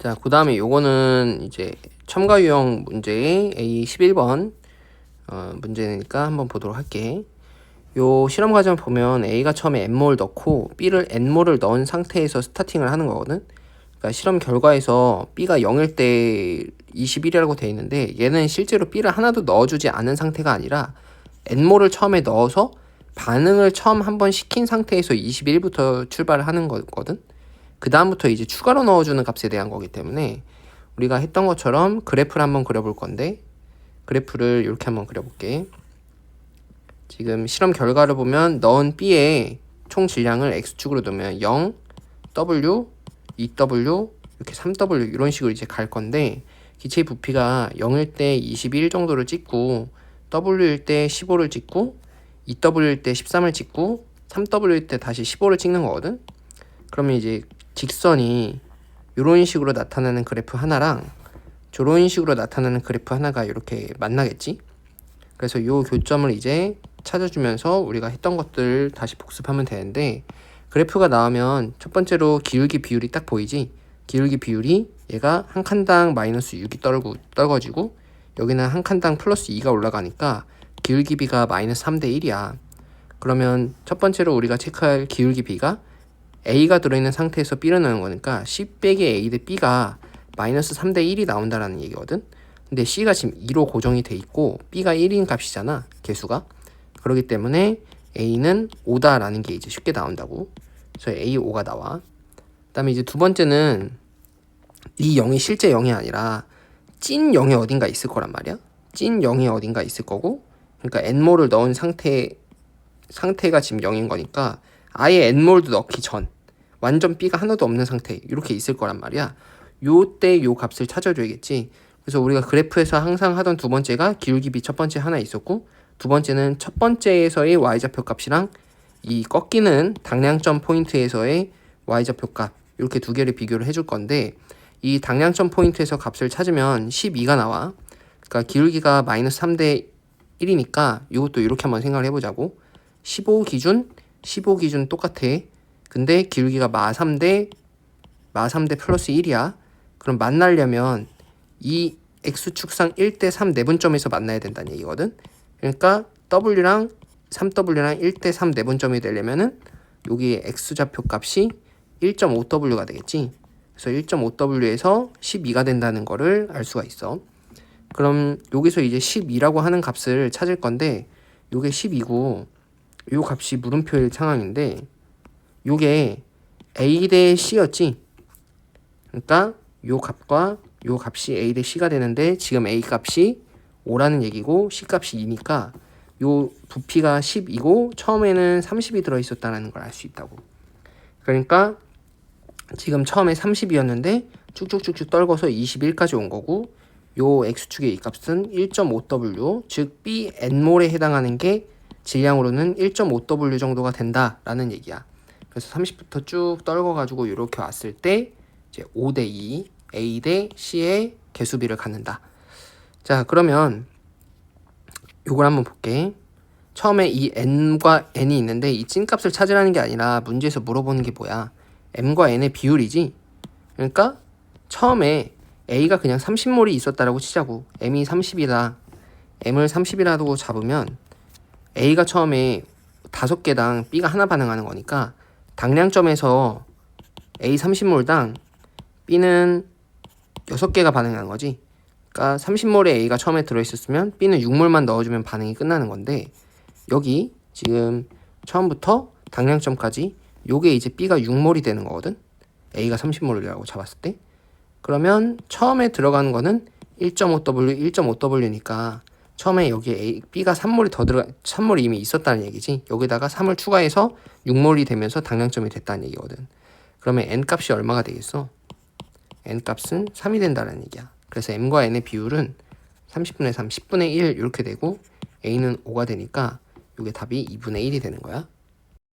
자, 그 다음에 요거는 이제 첨가 유형 문제의 A11번 문제니까 한번 보도록 할게. 요 실험 과정 보면 A가 처음에 N몰 넣고 B를 N몰을 넣은 상태에서 스타팅을 하는 거거든. 그러니까 실험 결과에서 B가 0일 때 21이라고 돼 있는데 얘는 실제로 B를 하나도 넣어주지 않은 상태가 아니라 N몰을 처음에 넣어서 반응을 처음 한번 시킨 상태에서 21부터 출발을 하는 거거든. 그 다음부터 이제 추가로 넣어주는 값에 대한 거기 때문에 우리가 했던 것처럼 그래프를 한번 그려볼 건데, 그래프를 이렇게 한번 그려볼게. 지금 실험 결과를 보면 넣은 B의 총 질량을 X축으로 두면 0, W, 2W, 이렇게 3W 이런 식으로 이제 갈 건데, 기체의 부피가 0일 때 21 정도를 찍고, W일 때 15를 찍고, 2W일 때 13을 찍고, 3W일 때 다시 15를 찍는 거거든. 그러면 이제 직선이 이런 식으로 나타나는 그래프 하나랑 저런 식으로 나타나는 그래프 하나가 이렇게 만나겠지. 그래서 이 교점을 이제 찾아주면서 우리가 했던 것들 다시 복습하면 되는데, 그래프가 나오면 첫 번째로 기울기 비율이 딱 보이지. 기울기 비율이 얘가 한 칸당 마이너스 6이 떨궈지고 여기는 한 칸당 플러스 2가 올라가니까 기울기 비가 마이너스 3대 1이야. 그러면 첫 번째로 우리가 체크할 기울기 비가 A가 들어있는 상태에서 B를 넣는 거니까 C 빼기 A 대 B가 마이너스 3대 1이 나온다라는 얘기거든. 근데 C가 지금 2로 고정이 돼 있고 B가 1인 값이잖아, 개수가. 그렇기 때문에 A는 5다라는 게 이제 쉽게 나온다고. 그래서 A5가 나와. 그 다음에 이제 두 번째는 이 0이 실제 0이 아니라 찐 0이 어딘가 있을 거란 말이야. 찐 0이 어딘가 있을 거고, 그러니까 N몰을 넣은 상태가 지금 0인 거니까 아예 N몰도 넣기 전 완전 B가 하나도 없는 상태 이렇게 있을 거란 말이야. 요때 요 값을 찾아줘야겠지. 그래서 우리가 그래프에서 항상 하던 두 번째가 기울기 비 첫 번째 하나 있었고, 두 번째는 첫 번째에서의 y좌표 값이랑 이 꺾이는 당량점 포인트에서의 y좌표 값, 이렇게 두 개를 비교를 해줄 건데, 이 당량점 포인트에서 값을 찾으면 12가 나와. 그러니까 기울기가 마이너스 3대 1이니까 이것도 이렇게 한번 생각을 해보자고. 15 기준 똑같아. 근데 기울기가 마3대 플러스 1이야. 그럼 만나려면 이 X축상 1대 3 내분점에서 만나야 된다는 얘기거든. 그러니까 W랑 3W랑 1대 3 내분점이 되려면은 여기 X좌표 값이 1.5W가 되겠지. 그래서 1.5W에서 12가 된다는 거를 알 수가 있어. 그럼 여기서 이제 12라고 하는 값을 찾을 건데, 요게 12고 요 값이 물음표일 상황인데, 요게 A 대 C였지. 그러니까 요 값과 요 값이 A 대 C가 되는데, 지금 A 값이 5라는 얘기고 C 값이 2니까 요 부피가 10이고 처음에는 30이 들어있었다는 걸 알 수 있다고. 그러니까 지금 처음에 30이었는데 쭉쭉쭉쭉 떨궈서 21까지 온 거고, 요 X축의 이 값은 1.5W, 즉 B N몰에 해당하는 게 질량으로는 1.5W 정도가 된다라는 얘기야. 그래서 30부터 쭉 떨궈가지고 이렇게 왔을 때 이제 5대 2, A 대 C의 개수비를 갖는다. 자, 그러면 요걸 한번 볼게. 처음에 이 N과 N이 있는데 이 찐값을 찾으라는 게 아니라 문제에서 물어보는 게 뭐야? M과 N의 비율이지. 그러니까 처음에 A가 그냥 30몰이 있었다라고 치자고. M이 30이다. M을 30이라고 잡으면 A가 처음에 5개당 B가 하나 반응하는 거니까 당량점에서 A 30몰당 B는 6개가 반응하는 거지. 그러니까 30몰에 A가 처음에 들어있었으면 B는 6몰만 넣어주면 반응이 끝나는 건데, 여기 지금 처음부터 당량점까지 요게 이제 B가 6몰이 되는 거거든. A가 30몰이라고 잡았을 때. 그러면 처음에 들어가는 거는 1.5W니까 처음에 여기에 B가 3몰이 이미 있었다는 얘기지. 여기다가 3을 추가해서 6몰이 되면서 당량점이 됐다는 얘기거든. 그러면 N 값이 얼마가 되겠어? N 값은 3이 된다는 얘기야. 그래서 M과 N의 비율은 30분의 3, 10분의 1 이렇게 되고 A는 5가 되니까 이게 답이 2분의 1이 되는 거야.